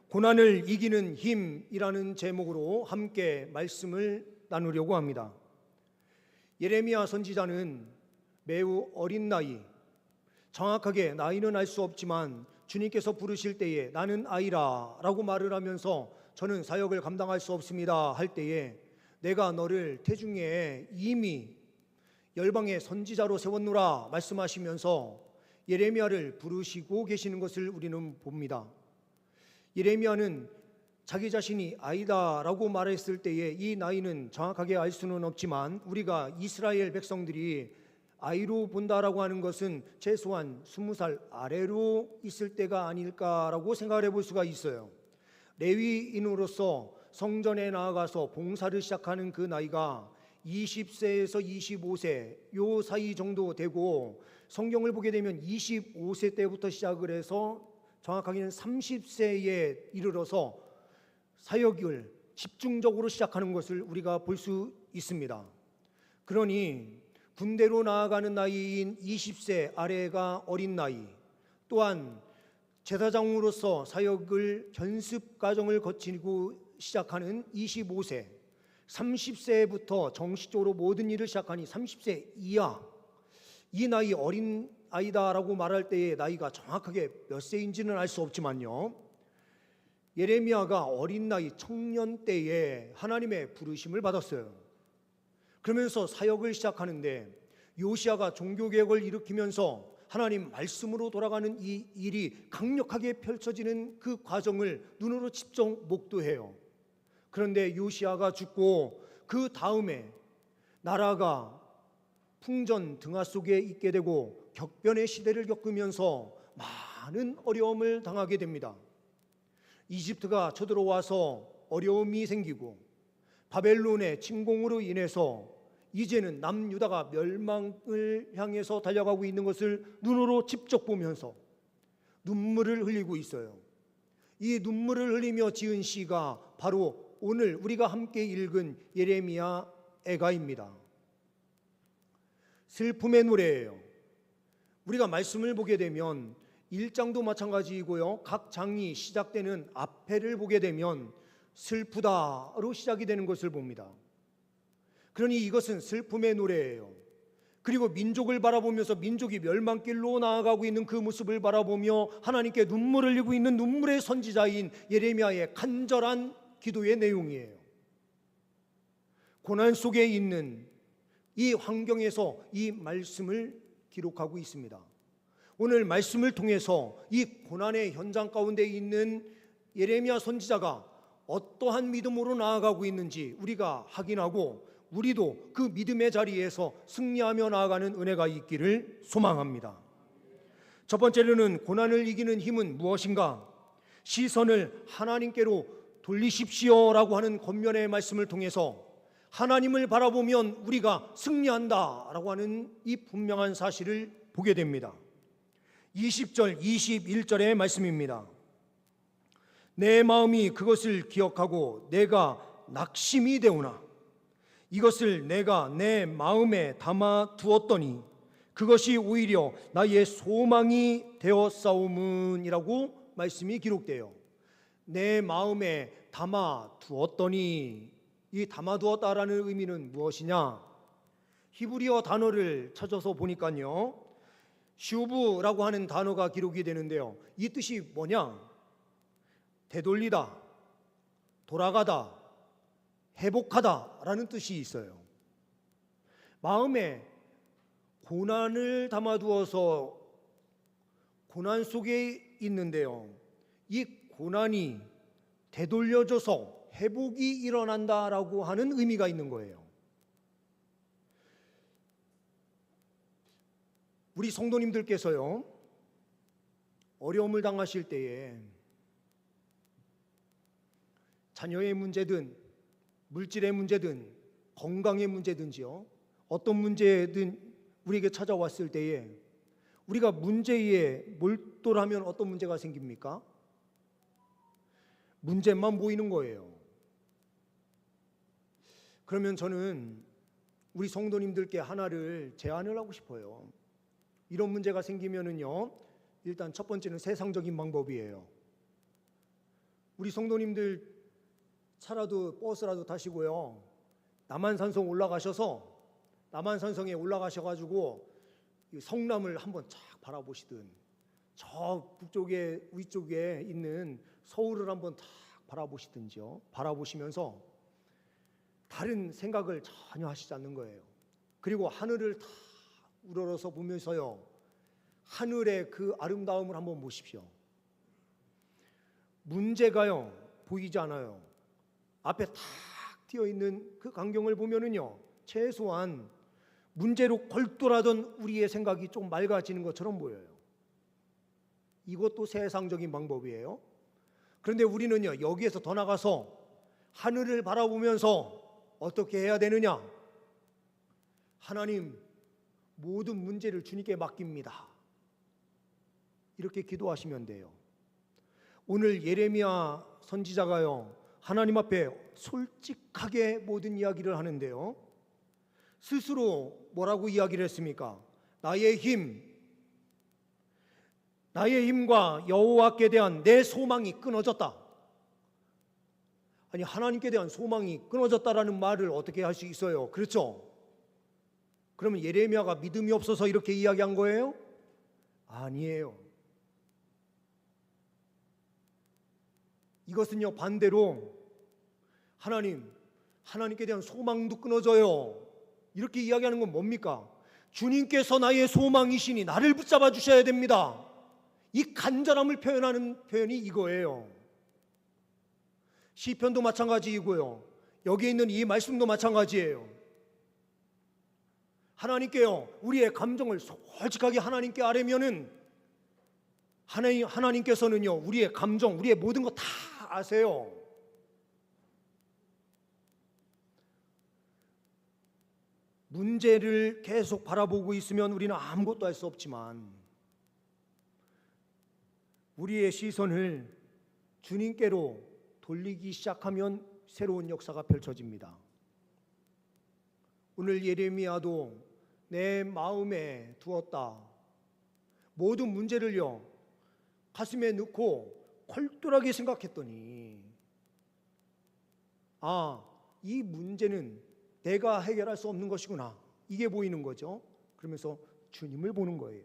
고난을 이기는 힘이라는 제목으로 함께 말씀을 나누려고 합니다. 예레미야 선지자는 매우 어린 나이, 정확하게 나이는 알 수 없지만 주님께서 부르실 때에 나는 아이라 라고 말을 하면서 저는 사역을 감당할 수 없습니다 할 때에 내가 너를 태중에 이미 열방의 선지자로 세웠노라 말씀하시면서 예레미야를 부르시고 계시는 것을 우리는 봅니다. 예레미야는 자기 자신이 아이다라고 말했을 때에 이 나이는 정확하게 알 수는 없지만 우리가 이스라엘 백성들이 아이로 본다라고 하는 것은 최소한 20살 아래로 있을 때가 아닐까라고 생각을 해볼 수가 있어요. 레위인으로서 성전에 나아가서 봉사를 시작하는 그 나이가 20세에서 25세 요 사이 정도 되고, 성경을 보게 되면 25세 때부터 시작을 해서 정확하게는 30세에 이르러서 사역을 집중적으로 시작하는 것을 우리가 볼 수 있습니다. 그러니 군대로 나아가는 나이인 20세 아래가 어린 나이, 또한 제사장으로서 사역을 견습 과정을 거치고 시작하는 25세, 30세부터 정식적으로 모든 일을 시작하니 30세 이하, 이 나이 어린 아이다라고 말할 때의 나이가 정확하게 몇 세인지는 알 수 없지만요, 예레미야가 어린 나이 청년 때에 하나님의 부르심을 받았어요. 그러면서 사역을 시작하는데 요시야가 종교개혁을 일으키면서 하나님 말씀으로 돌아가는 이 일이 강력하게 펼쳐지는 그 과정을 눈으로 직접 목도해요. 그런데 요시야가 죽고 그 다음에 나라가 풍전 등화 속에 있게 되고 격변의 시대를 겪으면서 많은 어려움을 당하게 됩니다. 이집트가 쳐들어와서 어려움이 생기고 바벨론의 침공으로 인해서 이제는 남유다가 멸망을 향해서 달려가고 있는 것을 눈으로 직접 보면서 눈물을 흘리고 있어요. 이 눈물을 흘리며 지은 시가 바로 오늘 우리가 함께 읽은 예레미야 애가입니다. 슬픔의 노래예요. 우리가 말씀을 보게 되면 1장도 마찬가지이고요, 각 장이 시작되는 앞에를 보게 되면 슬프다로 시작이 되는 것을 봅니다. 그러니 이것은 슬픔의 노래예요. 그리고 민족을 바라보면서 민족이 멸망길로 나아가고 있는 그 모습을 바라보며 하나님께 눈물을 흘리고 있는 눈물의 선지자인 예레미야의 간절한 기도의 내용이에요. 고난 속에 있는 이 환경에서 이 말씀을 기록하고 있습니다. 오늘 말씀을 통해서 이 고난의 현장 가운데 있는 예레미야 선지자가 어떠한 믿음으로 나아가고 있는지 우리가 확인하고 우리도 그 믿음의 자리에서 승리하며 나아가는 은혜가 있기를 소망합니다. 첫 번째로는 고난을 이기는 힘은 무엇인가? 시선을 하나님께로 돌리십시오라고 하는 권면의 말씀을 통해서 하나님을 바라보면 우리가 승리한다라고 하는 이 분명한 사실을 보게 됩니다. 20절, 21절의 말씀입니다. 내 마음이 그것을 기억하고 내가 낙심이 되오나 이것을 내가 내 마음에 담아 두었더니 그것이 오히려 나의 소망이 되었사오문이라고 말씀이 기록돼요. 내 마음에 담아 두었더니, 이 담아 두었다라는 의미는 무엇이냐? 히브리어 단어를 찾아서 보니까요, 슈브라고 하는 단어가 기록이 되는데요, 이 뜻이 뭐냐? 되돌리다, 돌아가다, 회복하다라는 뜻이 있어요. 마음에 고난을 담아두어서 고난 속에 있는데요, 이 고난이 되돌려져서 회복이 일어난다라고 하는 의미가 있는 거예요. 우리 성도님들께서요, 어려움을 당하실 때에 자녀의 문제든 물질의 문제든 건강의 문제든지요, 어떤 문제든 우리에게 찾아왔을 때에 우리가 문제에 몰두하면 어떤 문제가 생깁니까? 문제만 보이는 거예요. 그러면 저는 우리 성도님들께 하나를 제안을 하고 싶어요. 이런 문제가 생기면은요, 일단 첫 번째는 세상적인 방법이에요. 우리 성도님들 차라도 버스라도 타시고요, 남한산성 올라가셔서 남한산성에 올라가셔가지고 성남을 한번 쫙 바라보시든, 저 북쪽에 위쪽에 있는 서울을 한번 탁 바라보시든지요. 바라보시면서 다른 생각을 전혀 하시지 않는 거예요. 그리고 하늘을 다 우러러서 보면서요, 하늘의 그 아름다움을 한번 보십시오. 문제가요 보이지 않아요. 앞에 탁 띄어 있는 그 광경을 보면은요, 최소한 문제로 골똘하던 우리의 생각이 좀 맑아지는 것처럼 보여요. 이것도 세상적인 방법이에요. 그런데 우리는요, 여기에서 더 나가서 하늘을 바라보면서 어떻게 해야 되느냐? 하나님, 모든 문제를 주님께 맡깁니다. 이렇게 기도하시면 돼요. 오늘 예레미야 선지자가요, 하나님 앞에 솔직하게 모든 이야기를 하는데요, 스스로 뭐라고 이야기를 했습니까? 나의 힘과 여호와께 대한 내 소망이 끊어졌다. 아니, 하나님께 대한 소망이 끊어졌다라는 말을 어떻게 할 수 있어요? 그렇죠? 그러면 예레미야가 믿음이 없어서 이렇게 이야기한 거예요? 아니에요. 이것은요, 반대로 하나님께 대한 소망도 끊어져요. 이렇게 이야기하는 건 뭡니까? 주님께서 나의 소망이시니 나를 붙잡아 주셔야 됩니다. 이 간절함을 표현하는 표현이 이거예요. 시편도 마찬가지이고요, 여기 있는 이 말씀도 마찬가지예요. 하나님께요, 우리의 감정을 솔직하게 하나님께 아뢰면은 하나님께서는요, 우리의 감정, 우리의 모든 거 다 아세요. 문제를 계속 바라보고 있으면 우리는 아무것도 할 수 없지만, 우리의 시선을 주님께로 돌리기 시작하면 새로운 역사가 펼쳐집니다. 오늘 예레미야도 내 마음에 두었다. 모든 문제를요, 가슴에 넣고 콜똘하게 생각했더니, 이 문제는 내가 해결할 수 없는 것이구나, 이게 보이는 거죠. 그러면서 주님을 보는 거예요.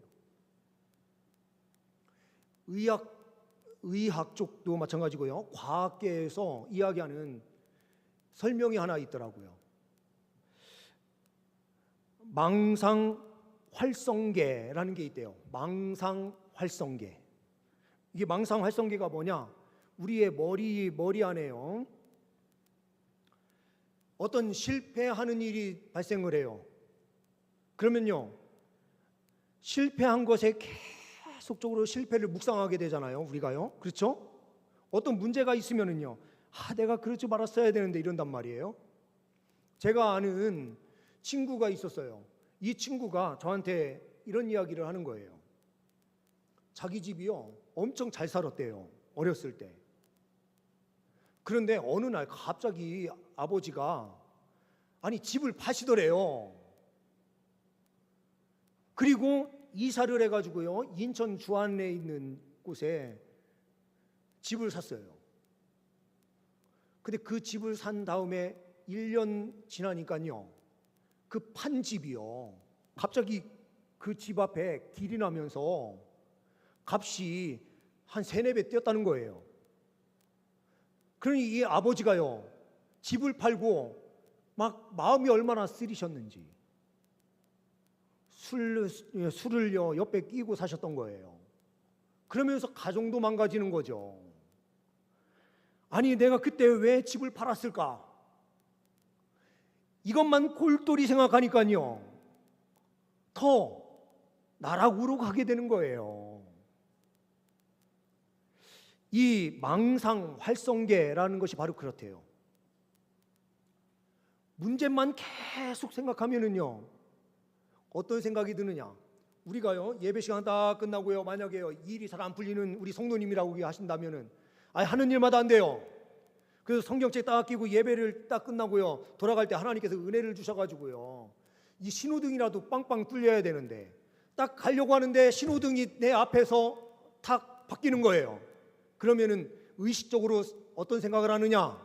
의학 쪽도 마찬가지고요, 과학계에서 이야기하는 설명이 하나 있더라고요. 망상활성계라는 게 있대요. 망상활성계. 이게 망상활성계가 뭐냐? 우리의 머리 안에요, 어떤 실패하는 일이 발생을 해요. 그러면요, 실패한 것에 계속적으로 실패를 묵상하게 되잖아요, 우리가요. 그렇죠? 어떤 문제가 있으면은요, 내가 그러지 말았어야 되는데, 이런단 말이에요. 제가 아는 친구가 있었어요. 이 친구가 저한테 이런 이야기를 하는 거예요. 자기 집이요, 엄청 잘 살았대요, 어렸을 때. 그런데 어느 날 갑자기 아버지가 집을 파시더래요. 그리고 이사를 해가지고요, 인천 주안에 있는 곳에 집을 샀어요. 근데 그 집을 산 다음에 1년 지나니까요, 그 판 집이요, 갑자기 그 집 앞에 길이 나면서 값이 한 3-4배 뛰었다는 거예요. 그러니 이 아버지가요, 집을 팔고 막 마음이 얼마나 쓰리셨는지 술을요 옆에 끼고 사셨던 거예요. 그러면서 가정도 망가지는 거죠. 내가 그때 왜 집을 팔았을까? 이것만 골똘히 생각하니까요, 더 나락으로 가게 되는 거예요. 이 망상활성계라는 것이 바로 그렇대요. 문제만 계속 생각하면은요, 어떤 생각이 드느냐? 우리가요, 예배 시간 딱 끝나고요, 만약에요, 일이 잘 안 풀리는 우리 성도님이라고 하신다면은, 하는 일마다 안 돼요. 그래서 성경책 딱 끼고 예배를 딱 끝나고요, 돌아갈 때 하나님께서 은혜를 주셔가지고요, 이 신호등이라도 빵빵 뚫려야 되는데, 딱 가려고 하는데 신호등이 내 앞에서 탁 바뀌는 거예요. 그러면은 의식적으로 어떤 생각을 하느냐?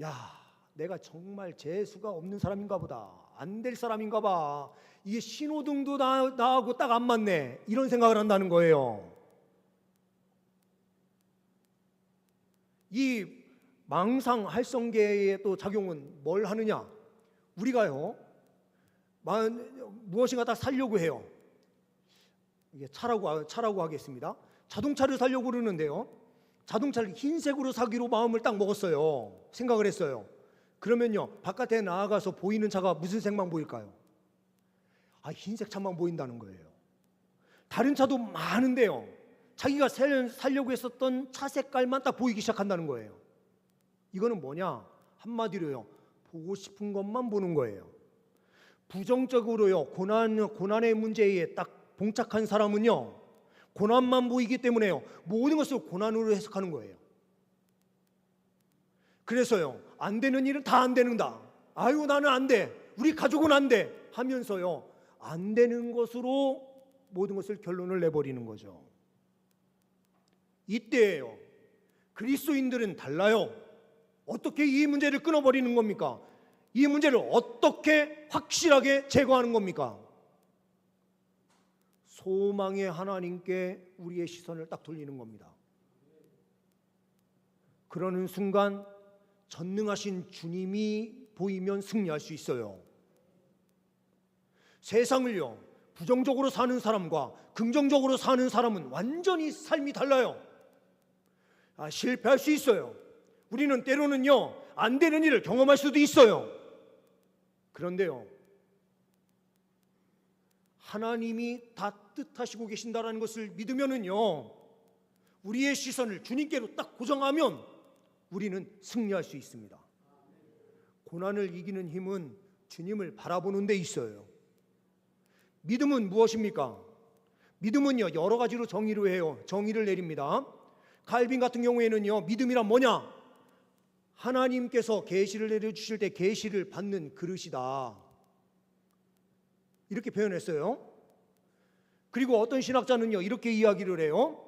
야, 내가 정말 재수가 없는 사람인가 보다. 안 될 사람인가 봐. 이게 신호등도 나하고 딱 안 맞네. 이런 생각을 한다는 거예요. 이 망상 활성계의 또 작용은 뭘 하느냐? 우리가요, 무엇인가 다 살려고 해요. 이게 차라고 하겠습니다. 자동차를 사려고 그러는데요, 자동차를 흰색으로 사기로 마음을 딱 먹었어요. 생각을 했어요. 그러면요, 바깥에 나아가서 보이는 차가 무슨 색만 보일까요? 흰색 차만 보인다는 거예요. 다른 차도 많은데요, 자기가 살려고 했었던 차 색깔만 딱 보이기 시작한다는 거예요. 이거는 뭐냐? 한마디로요, 보고 싶은 것만 보는 거예요. 부정적으로요, 고난의 문제에 딱 봉착한 사람은요, 고난만 보이기 때문에요, 모든 것을 고난으로 해석하는 거예요. 그래서요, 안 되는 일은 다 안 되는다. 아유, 나는 안 돼. 우리 가족은 안 돼. 하면서요, 안 되는 것으로 모든 것을 결론을 내버리는 거죠. 이때예요, 그리스도인들은 달라요. 어떻게 이 문제를 끊어버리는 겁니까? 이 문제를 어떻게 확실하게 제거하는 겁니까? 소망의 하나님께 우리의 시선을 딱 돌리는 겁니다. 그러는 순간 전능하신 주님이 보이면 승리할 수 있어요. 세상을요, 부정적으로 사는 사람과 긍정적으로 사는 사람은 완전히 삶이 달라요. 실패할 수 있어요. 우리는 때로는요, 안 되는 일을 경험할 수도 있어요. 그런데요, 하나님이 다 뜻하시고 계신다라는 것을 믿으면은요, 우리의 시선을 주님께로 딱 고정하면 우리는 승리할 수 있습니다. 고난을 이기는 힘은 주님을 바라보는 데 있어요. 믿음은 무엇입니까? 믿음은요, 여러 가지로 정의를 내립니다. 칼빈 같은 경우에는요, 믿음이란 뭐냐? 하나님께서 계시를 내려주실 때 계시를 받는 그릇이다, 이렇게 표현했어요. 그리고 어떤 신학자는요, 이렇게 이야기를 해요.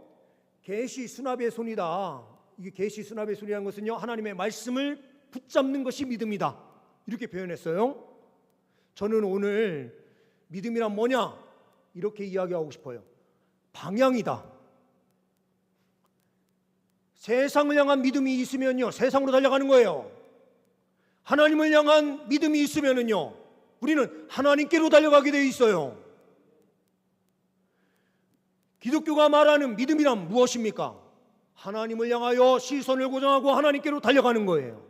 계시 수납의 손이다. 이게 계시 수납의 손이라는 것은요, 하나님의 말씀을 붙잡는 것이 믿음이다, 이렇게 표현했어요. 저는 오늘 믿음이란 뭐냐? 이렇게 이야기하고 싶어요. 방향이다. 세상을 향한 믿음이 있으면요, 세상으로 달려가는 거예요. 하나님을 향한 믿음이 있으면은요, 우리는 하나님께로 달려가게 되어 있어요. 기독교가 말하는 믿음이란 무엇입니까? 하나님을 향하여 시선을 고정하고 하나님께로 달려가는 거예요.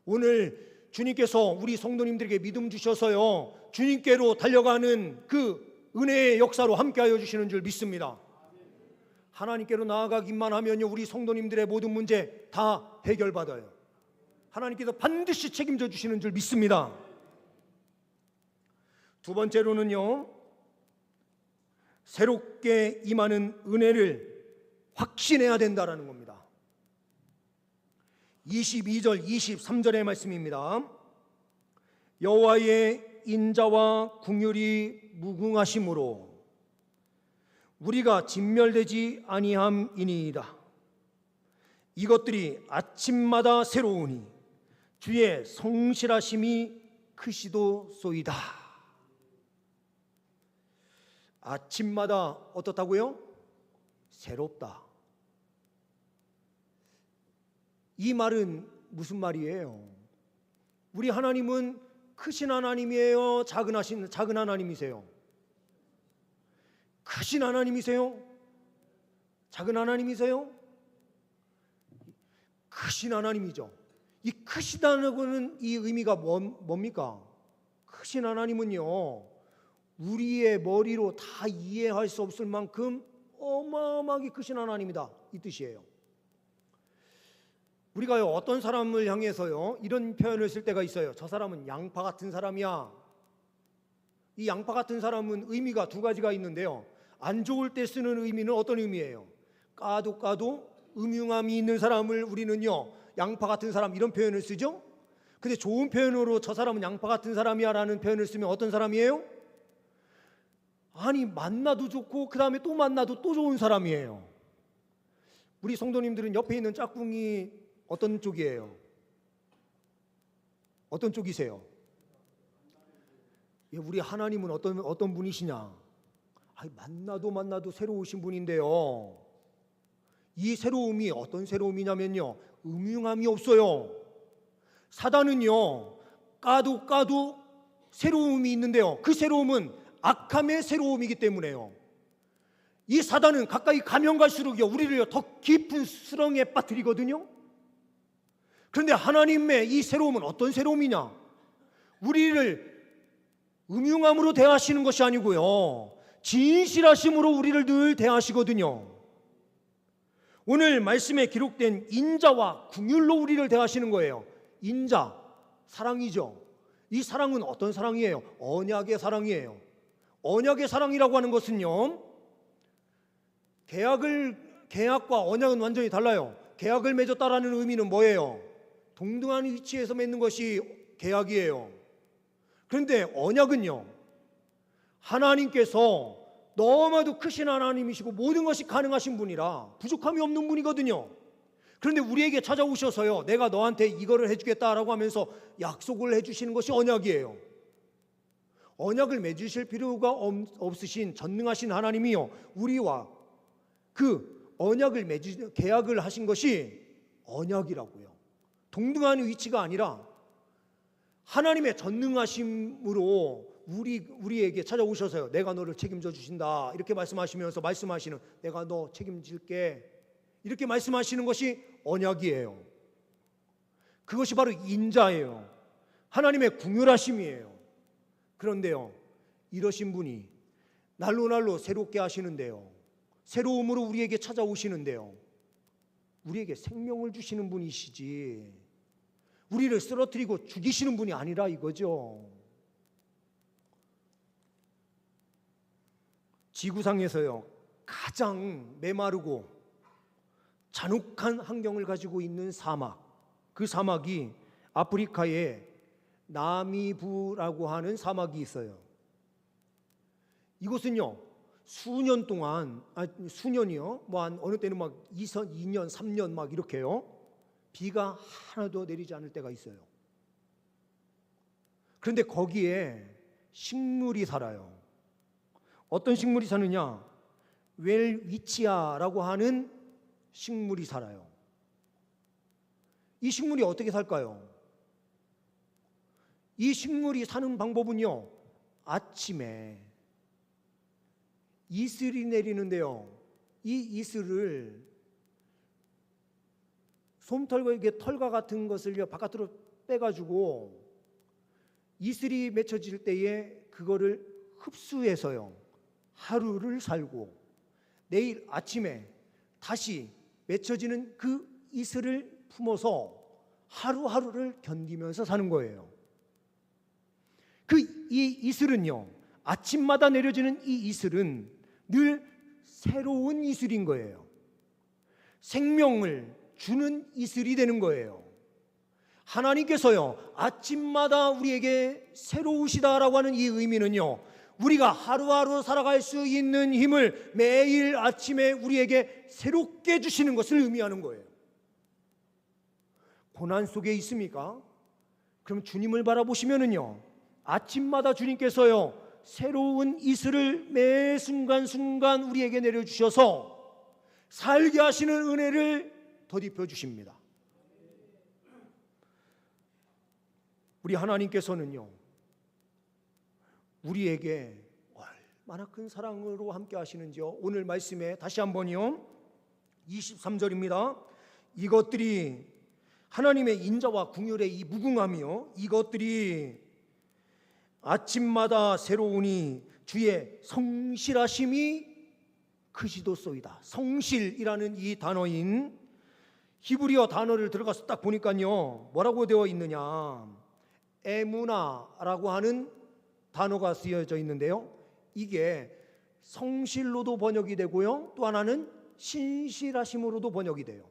오늘 주님께서 우리 성도님들에게 믿음 주셔서요, 주님께로 달려가는 그 은혜의 역사로 함께하여 주시는 줄 믿습니다. 하나님께로 나아가기만 하면요, 우리 성도님들의 모든 문제 다 해결받아요. 하나님께서 반드시 책임져 주시는 줄 믿습니다. 두 번째로는요, 새롭게 임하는 은혜를 확신해야 된다라는 겁니다. 22절 23절의 말씀입니다. 여호와의 인자와 긍휼이 무궁하심으로 우리가 진멸되지 아니함이니이다. 이것들이 아침마다 새로우니 주의 성실하심이 크시도소이다. 아침마다 어떻다고요? 새롭다. 이 말은 무슨 말이에요? 우리 하나님은 크신 하나님이에요? 작은 하나님이세요? 크신 하나님이세요? 작은 하나님이세요? 크신 하나님이죠. 이 크시다는 이 의미가 뭡니까? 크신 하나님은요, 우리의 머리로 다 이해할 수 없을 만큼 어마어마하게 크신 하나님이다, 이 뜻이에요. 우리가요, 어떤 사람을 향해서요, 이런 표현을 쓸 때가 있어요. 저 사람은 양파 같은 사람이야. 이 양파 같은 사람은 의미가 두 가지가 있는데요, 안 좋을 때 쓰는 의미는 어떤 의미예요? 까도 음흉함이 있는 사람을 우리는요, 양파 같은 사람, 이런 표현을 쓰죠. 근데 좋은 표현으로 저 사람은 양파 같은 사람이야 라는 표현을 쓰면 어떤 사람이에요? 아니 만나도 좋고 그 다음에 또 만나도 또 좋은 사람이에요. 우리 성도님들은 옆에 있는 짝꿍이 어떤 쪽이에요? 어떤 쪽이세요? 예, 우리 하나님은 어떤 분이시냐? 아니, 만나도 새로우신 분인데요. 이 새로움이 어떤 새로움이냐면요, 음흉함이 없어요. 사단은요, 까도 새로움이 있는데요, 그 새로움은 악함의 새로움이기 때문에요. 이 사단은 가까이 가면 갈수록요, 우리를 더 깊은 수렁에 빠뜨리거든요. 그런데 하나님의 이 새로움은 어떤 새로움이냐? 우리를 음흉함으로 대하시는 것이 아니고요, 진실하심으로 우리를 늘 대하시거든요. 오늘 말씀에 기록된 인자와 긍휼로 우리를 대하시는 거예요. 인자, 사랑이죠. 이 사랑은 어떤 사랑이에요? 언약의 사랑이에요. 언약의 사랑이라고 하는 것은요, 계약과 언약은 완전히 달라요. 계약을 맺었다라는 의미는 뭐예요? 동등한 위치에서 맺는 것이 계약이에요. 그런데 언약은요, 하나님께서 너무나도 크신 하나님이시고 모든 것이 가능하신 분이라 부족함이 없는 분이거든요. 그런데 우리에게 찾아오셔서요, 내가 너한테 이거를 해주겠다라고 하면서 약속을 해주시는 것이 언약이에요. 언약을 맺으실 필요가 없으신 전능하신 하나님이요, 우리와 그 언약을 계약을 하신 것이 언약이라고요. 동등한 위치가 아니라 하나님의 전능하심으로 우리에게 찾아오셔서요, 내가 너를 책임져 주신다 이렇게 말씀하시면서 말씀하시는, 내가 너 책임질게 이렇게 말씀하시는 것이 언약이에요. 그것이 바로 인자예요. 하나님의 긍휼하심이에요. 그런데요, 이러신 분이 날로 새롭게 하시는데요, 새로움으로 우리에게 찾아오시는데요, 우리에게 생명을 주시는 분이시지 우리를 쓰러뜨리고 죽이시는 분이 아니라 이거죠. 지구상에서요, 가장 메마르고 잔혹한 환경을 가지고 있는 사막, 그 사막이 아프리카의 나미부라고 하는 사막이 있어요. 이곳은요, 수년 동안, 수년이요, 어느 때는 2년, 3년 이렇게요, 비가 하나도 내리지 않을 때가 있어요. 그런데 거기에 식물이 살아요. 어떤 식물이 사느냐? 웰위치아라고 하는 식물이 살아요. 이 식물이 어떻게 살까요? 이 식물이 사는 방법은요, 아침에 이슬이 내리는데요, 이 이슬을 솜털과 털과 같은 것을 바깥으로 빼가지고 이슬이 맺혀질 때에 그거를 흡수해서요, 하루를 살고 내일 아침에 다시 맺혀지는 그 이슬을 품어서 하루하루를 견디면서 사는 거예요. 이 이슬은요, 아침마다 내려지는 이 이슬은 늘 새로운 이슬인 거예요. 생명을 주는 이슬이 되는 거예요. 하나님께서요, 아침마다 우리에게 새로우시다라고 하는 이 의미는요, 우리가 하루하루 살아갈 수 있는 힘을 매일 아침에 우리에게 새롭게 주시는 것을 의미하는 거예요. 고난 속에 있습니까? 그럼 주님을 바라보시면은요, 아침마다 주님께서요, 새로운 이슬을 매 순간순간 우리에게 내려주셔서 살게 하시는 은혜를 덧입혀 주십니다. 우리 하나님께서는요, 우리에게 얼마나 큰 사랑으로 함께 하시는지요, 오늘 말씀에 다시 한번요, 23절입니다. 이것들이, 하나님의 인자와 긍휼의 이 무궁함이요, 이것들이 아침마다 새로우니 주의 성실하심이 크시도소이다. 성실이라는 이 단어인 히브리어 단어를 들어가서 딱 보니까요, 뭐라고 되어 있느냐, 에무나라고 하는 단어가 쓰여져 있는데요, 이게 성실로도 번역이 되고요, 또 하나는 신실하심으로도 번역이 돼요.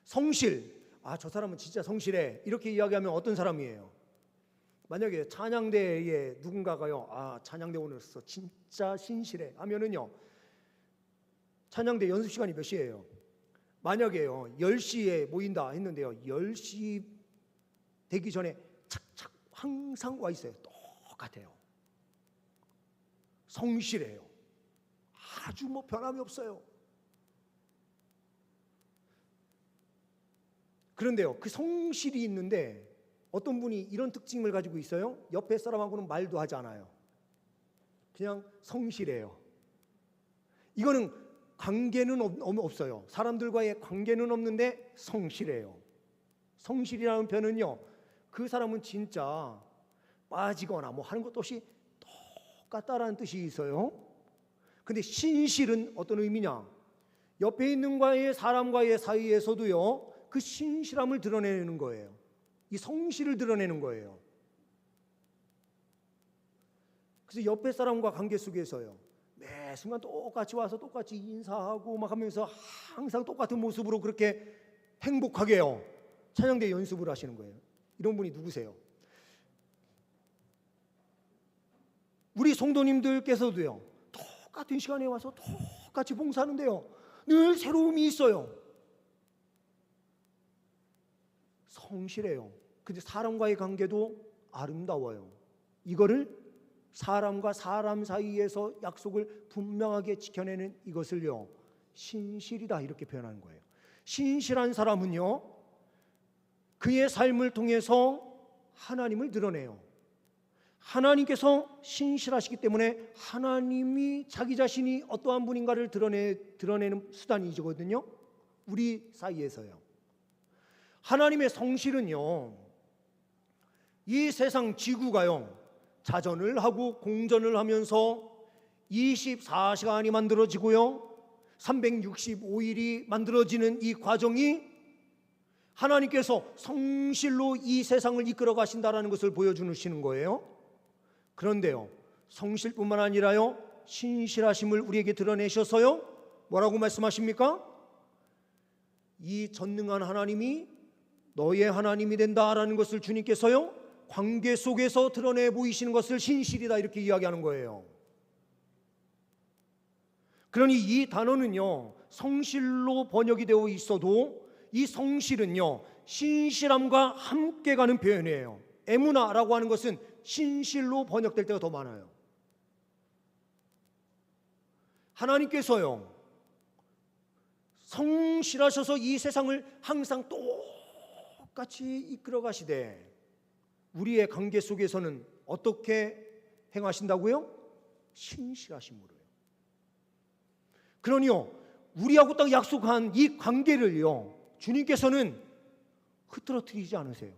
성실, 저 사람은 진짜 성실해 이렇게 이야기하면 어떤 사람이에요? 만약에 찬양대에 누군가가요, 찬양대 오늘서 진짜 신실해 하면은요, 찬양대 연습 시간이 몇 시예요? 만약에요 10시에 모인다 했는데요, 10시 되기 전에 착착 항상 와 있어요. 똑같아요. 성실해요. 아주 변함이 없어요. 그런데요, 그 성실이 있는데 어떤 분이 이런 특징을 가지고 있어요. 옆에 사람하고는 말도 하지 않아요. 그냥 성실해요. 이거는 관계는 없어요. 사람들과의 관계는 없는데 성실해요. 성실이라는 표현은요, 그 사람은 진짜 빠지거나 하는 것도 없이 똑같다라는 뜻이 있어요. 근데 신실은 어떤 의미냐? 옆에 있는 사람과의 사이에서도요, 그 신실함을 드러내는 거예요. 이 성실을 드러내는 거예요. 그래서 옆에 사람과 관계 속에서요, 매 순간 똑같이 와서 똑같이 인사하고 하면서 항상 똑같은 모습으로 그렇게 행복하게요, 찬양대 연습을 하시는 거예요. 이런 분이 누구세요? 우리 성도님들께서도요, 똑같은 시간에 와서 똑같이 봉사하는데요, 늘 새로움이 있어요. 성실해요. 근데 사람과의 관계도 아름다워요. 이거를 사람과 사람 사이에서 약속을 분명하게 지켜내는 이것을요, 신실이다 이렇게 표현하는 거예요. 신실한 사람은요, 그의 삶을 통해서 하나님을 드러내요. 하나님께서 신실하시기 때문에 하나님이 자기 자신이 어떠한 분인가를 드러내는 수단이거든요. 우리 사이에서요. 하나님의 성실은요, 이 세상 지구가요, 자전을 하고 공전을 하면서 24시간이 만들어지고요, 365일이 만들어지는 이 과정이 하나님께서 성실로 이 세상을 이끌어 가신다는 것을 보여주시는 거예요. 그런데요, 성실뿐만 아니라요, 신실하심을 우리에게 드러내셔서요, 뭐라고 말씀하십니까? 이 전능한 하나님이 너의 하나님이 된다라는 것을 주님께서요, 관계 속에서 드러내 보이시는 것을 신실이다 이렇게 이야기하는 거예요. 그러니 이 단어는요, 성실로 번역이 되어 있어도 이 성실은요, 신실함과 함께 가는 표현이에요. 에무나라고 하는 것은 신실로 번역될 때가 더 많아요. 하나님께서요, 성실하셔서 이 세상을 항상 똑같이 이끌어 가시되 우리의 관계 속에서는 어떻게 행하신다고요? 신실하심으로요. 그러니요, 우리하고 딱 약속한 이 관계를요, 주님께서는 흐트러뜨리지 않으세요.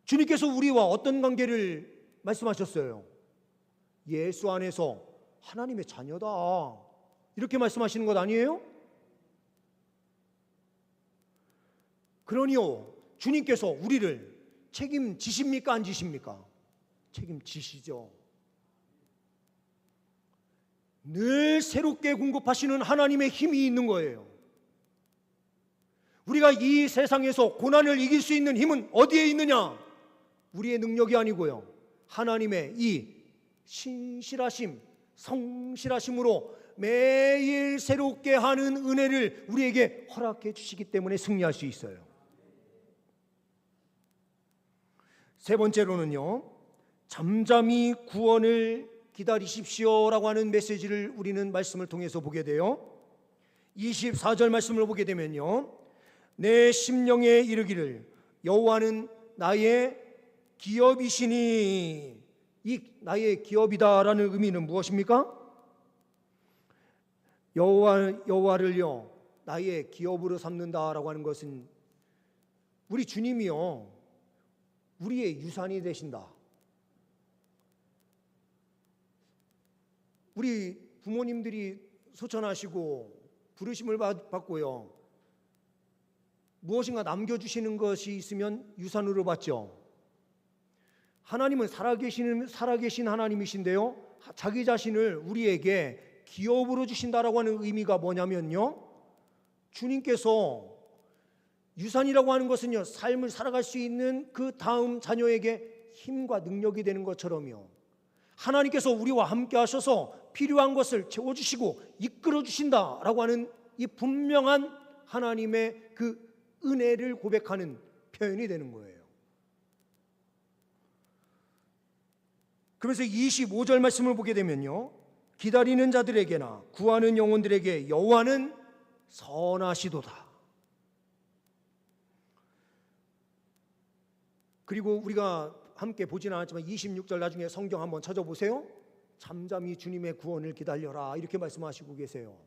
주님께서 우리와 어떤 관계를 말씀하셨어요? 예수 안에서 하나님의 자녀다 이렇게 말씀하시는 것 아니에요? 그러니요, 주님께서 우리를 책임지십니까 안 지십니까? 책임지시죠. 늘 새롭게 공급하시는 하나님의 힘이 있는 거예요. 우리가 이 세상에서 고난을 이길 수 있는 힘은 어디에 있느냐? 우리의 능력이 아니고요, 하나님의 이 신실하심, 성실하심으로 매일 새롭게 하는 은혜를 우리에게 허락해 주시기 때문에 승리할 수 있어요. 세 번째로는요, 잠잠히 구원을 기다리십시오라고 하는 메시지를 우리는 말씀을 통해서 보게 돼요. 24절 말씀을 보게 되면요, 내 심령에 이르기를 여호와는 나의 기업이시니, 이 나의 기업이다라는 의미는 무엇입니까? 여호와를요, 나의 기업으로 삼는다라고 하는 것은 우리 주님이요, 우리의 유산이 되신다. 우리 부모님들이 소천하시고 부르심을 받고요, 무엇인가 남겨주시는 것이 있으면 유산으로 받죠. 하나님은 살아계신 하나님이신데요, 자기 자신을 우리에게 기업으로 주신다라고 하는 의미가 뭐냐면요, 주님께서 유산이라고 하는 것은요, 삶을 살아갈 수 있는 그 다음 자녀에게 힘과 능력이 되는 것처럼요, 하나님께서 우리와 함께 하셔서 필요한 것을 채워주시고 이끌어 주신다라고 하는 이 분명한 하나님의 그 은혜를 고백하는 표현이 되는 거예요. 그래서 25절 말씀을 보게 되면요, 기다리는 자들에게나 구하는 영혼들에게 여호와는 선하시도다. 그리고 우리가 함께 보지는 않았지만 26절 나중에 성경 한번 찾아보세요. 잠잠히 주님의 구원을 기다려라, 이렇게 말씀하시고 계세요.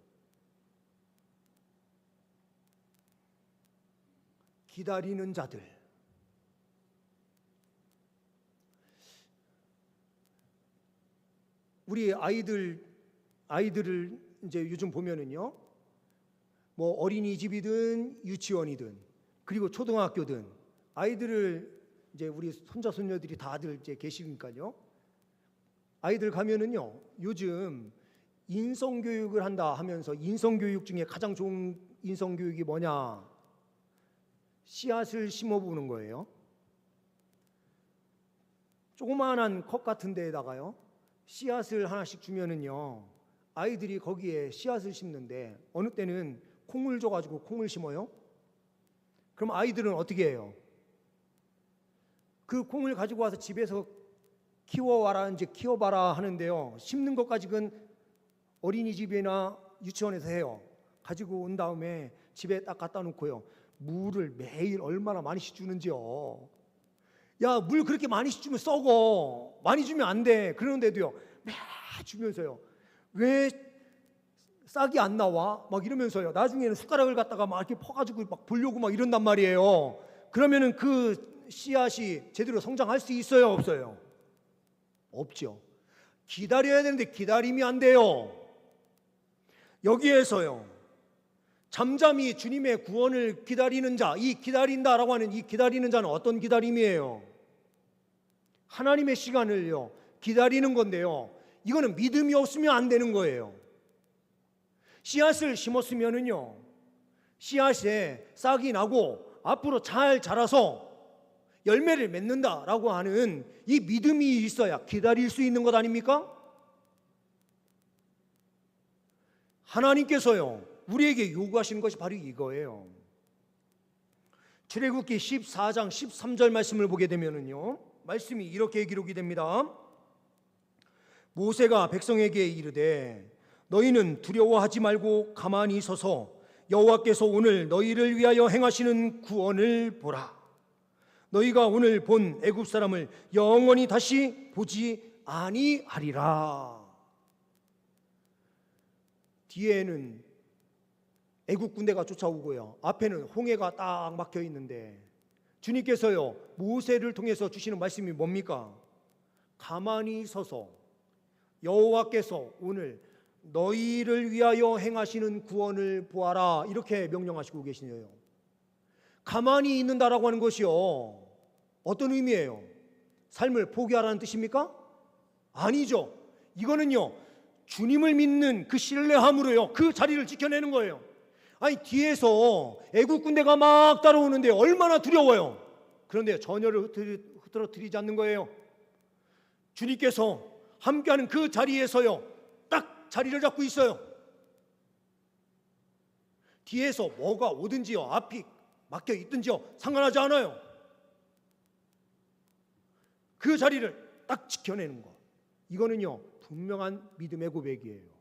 기다리는 자들, 우리 아이들을 이제 요즘 보면은요, 뭐 어린이집이든 유치원이든 그리고 초등학교든 아이들을 이제 우리 손자 손녀들이 다들 이제 계시니까요, 아이들 가면은요, 요즘 인성교육을 한다 하면서 인성교육 중에 가장 좋은 인성교육이 뭐냐? 씨앗을 심어보는 거예요. 조그마한 컵 같은 데에다가요, 씨앗을 하나씩 주면은요, 아이들이 거기에 씨앗을 심는데 어느 때는 콩을 줘가지고 콩을 심어요. 그럼 아이들은 어떻게 해요? 그 콩을 가지고 와서 집에서 키워와라, 이제 키워봐라 하는데요, 심는 것까지는 어린이집이나 유치원에서 해요. 가지고 온 다음에 집에 딱 갖다 놓고요, 물을 매일 얼마나 많이씩 주는지요. 야, 물 그렇게 많이씩 주면 썩어, 많이 주면 안 돼. 그러는데도요, 매 주면서요, 왜 싹이 안 나와? 막 이러면서요, 나중에는 숟가락을 갖다가 막 이렇게 퍼가지고 막 보려고 막 이런단 말이에요. 그러면은 그 씨앗이 제대로 성장할 수 있어요, 없어요? 없죠. 기다려야 되는데 기다림이 안 돼요. 여기에서요, 잠잠히 주님의 구원을 기다리는 자, 이 기다린다라고 하는 이 기다리는 자는 어떤 기다림이에요? 하나님의 시간을요 기다리는 건데요, 이거는 믿음이 없으면 안 되는 거예요. 씨앗을 심었으면은요, 씨앗에 싹이 나고 앞으로 잘 자라서 열매를 맺는다라고 하는 이 믿음이 있어야 기다릴 수 있는 것 아닙니까? 하나님께서요, 우리에게 요구하시는 것이 바로 이거예요. 출애굽기 14장 13절 말씀을 보게 되면은요, 말씀이 이렇게 기록이 됩니다. 모세가 백성에게 이르되 너희는 두려워하지 말고 가만히 서서 여호와께서 오늘 너희를 위하여 행하시는 구원을 보라. 너희가 오늘 본 애굽 사람을 영원히 다시 보지 아니하리라. 뒤에는 애굽 군대가 쫓아오고요, 앞에는 홍해가 딱 막혀 있는데 주님께서요, 모세를 통해서 주시는 말씀이 뭡니까? 가만히 서서 여호와께서 오늘 너희를 위하여 행하시는 구원을 보아라, 이렇게 명령하시고 계시네요. 가만히 있는다라고 하는 것이요, 어떤 의미예요? 삶을 포기하라는 뜻입니까? 아니죠. 이거는요, 주님을 믿는 그 신뢰함으로요, 그 자리를 지켜내는 거예요. 아니, 뒤에서 애국 군대가 막 따라오는데 얼마나 두려워요. 그런데 전혀를 흐트러뜨리지 않는 거예요. 주님께서 함께하는 그 자리에서요, 딱 자리를 잡고 있어요. 뒤에서 뭐가 오든지요, 앞이 막혀 있든지요, 상관하지 않아요. 그 자리를 딱 지켜내는 거, 이거는요 분명한 믿음의 고백이에요.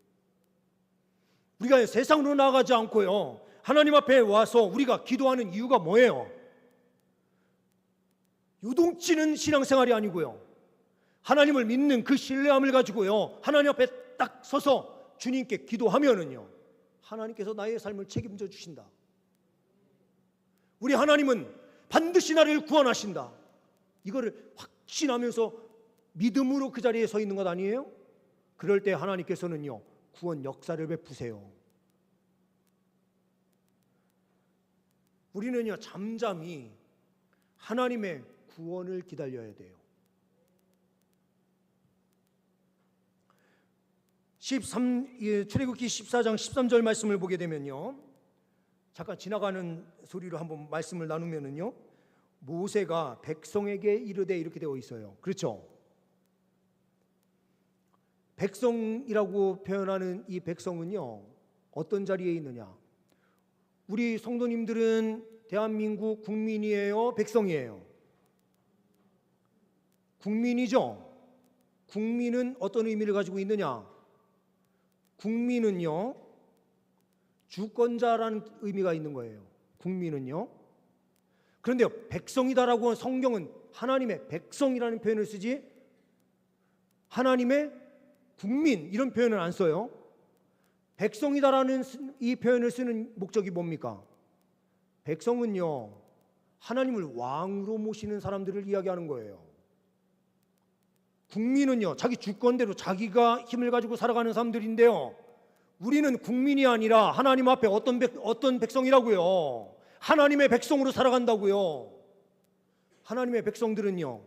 우리가 세상으로 나가지 않고요, 하나님 앞에 와서 우리가 기도하는 이유가 뭐예요? 요동치는 신앙생활이 아니고요, 하나님을 믿는 그 신뢰함을 가지고요, 하나님 앞에 딱 서서 주님께 기도하면은요, 하나님께서 나의 삶을 책임져 주신다. 우리 하나님은 반드시 나를 구원하신다. 이거를 확신하면서 믿음으로 그 자리에 서 있는 것 아니에요? 그럴 때 하나님께서는요 구원 역사를 베푸세요. 우리는요 잠잠히 하나님의 구원을 기다려야 돼요. 출애굽기 14장 13절 말씀을 보게 되면요, 잠깐 지나가는 소리로 한번 말씀을 나누면은요, 모세가 백성에게 이르되 이렇게 되어 있어요. 그렇죠? 백성이라고 표현하는 이 백성은요, 어떤 자리에 있느냐? 우리 성도님들은 대한민국 국민이에요, 백성이에요? 국민이죠. 국민은 어떤 의미를 가지고 있느냐? 국민은요, 주권자라는 의미가 있는 거예요. 국민은요. 그런데요, 백성이다라고 성경은 하나님의 백성이라는 표현을 쓰지 하나님의 국민 이런 표현을 안 써요. 백성이다라는 이 표현을 쓰는 목적이 뭡니까? 백성은요, 하나님을 왕으로 모시는 사람들을 이야기하는 거예요. 국민은요, 자기 주권대로 자기가 힘을 가지고 살아가는 사람들인데요, 우리는 국민이 아니라 하나님 앞에 어떤 백성이라고요? 하나님의 백성으로 살아간다고요. 하나님의 백성들은요,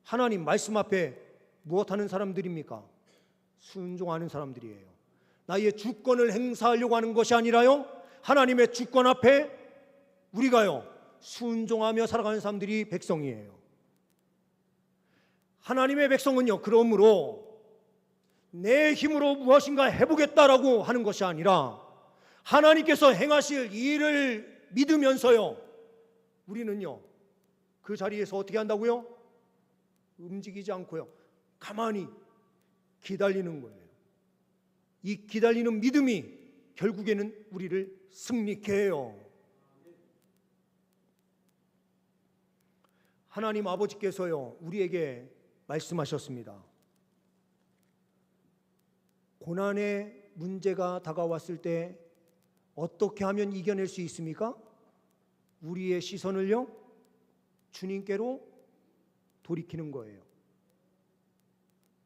하나님 말씀 앞에 무엇하는 사람들입니까? 순종하는 사람들이에요. 나의 주권을 행사하려고 하는 것이 아니라요, 하나님의 주권 앞에 우리가요 순종하며 살아가는 사람들이 백성이에요. 하나님의 백성은요, 그러므로 내 힘으로 무엇인가 해보겠다라고 하는 것이 아니라 하나님께서 행하실 일을 믿으면서요, 우리는요 그 자리에서 어떻게 한다고요? 움직이지 않고요, 가만히 기다리는 거예요. 이 기다리는 믿음이 결국에는 우리를 승리케 해요. 하나님 아버지께서요 우리에게 말씀하셨습니다. 고난의 문제가 다가왔을 때 어떻게 하면 이겨낼 수 있습니까? 우리의 시선을요 주님께로 돌이키는 거예요.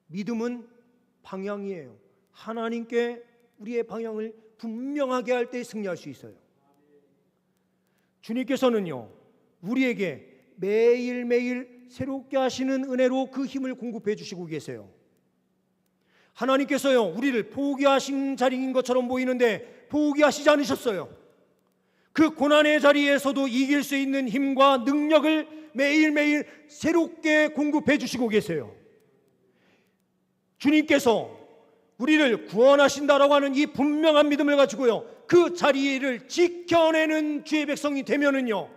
믿음은 방향이에요. 하나님께 우리의 방향을 분명하게 할 때 승리할 수 있어요. 주님께서는요 우리에게 매일매일 새롭게 하시는 은혜로 그 힘을 공급해 주시고 계세요. 하나님께서요 우리를 포기하신 자리인 것처럼 보이는데 포기하시지 않으셨어요. 그 고난의 자리에서도 이길 수 있는 힘과 능력을 매일매일 새롭게 공급해 주시고 계세요. 주님께서 우리를 구원하신다라고 하는 이 분명한 믿음을 가지고요 그 자리를 지켜내는 주의 백성이 되면은요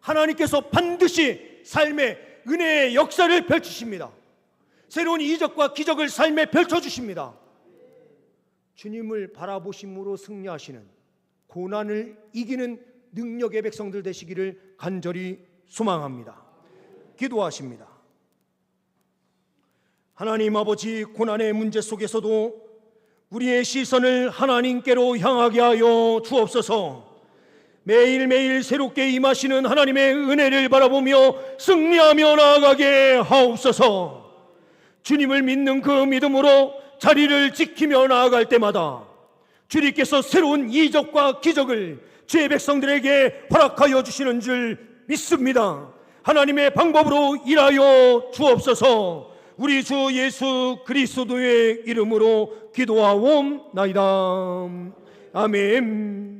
하나님께서 반드시 삶의 은혜의 역사를 펼치십니다. 새로운 이적과 기적을 삶에 펼쳐주십니다. 주님을 바라보심으로 승리하시는, 고난을 이기는 능력의 백성들 되시기를 간절히 소망합니다. 기도하십니다. 하나님 아버지, 고난의 문제 속에서도 우리의 시선을 하나님께로 향하게 하여 주옵소서. 매일매일 새롭게 임하시는 하나님의 은혜를 바라보며 승리하며 나아가게 하옵소서. 주님을 믿는 그 믿음으로 자리를 지키며 나아갈 때마다 주님께서 새로운 이적과 기적을 주의 백성들에게 허락하여 주시는 줄 믿습니다. 하나님의 방법으로 일하여 주옵소서. 우리 주 예수 그리스도의 이름으로 기도하옵나이다. 아멘.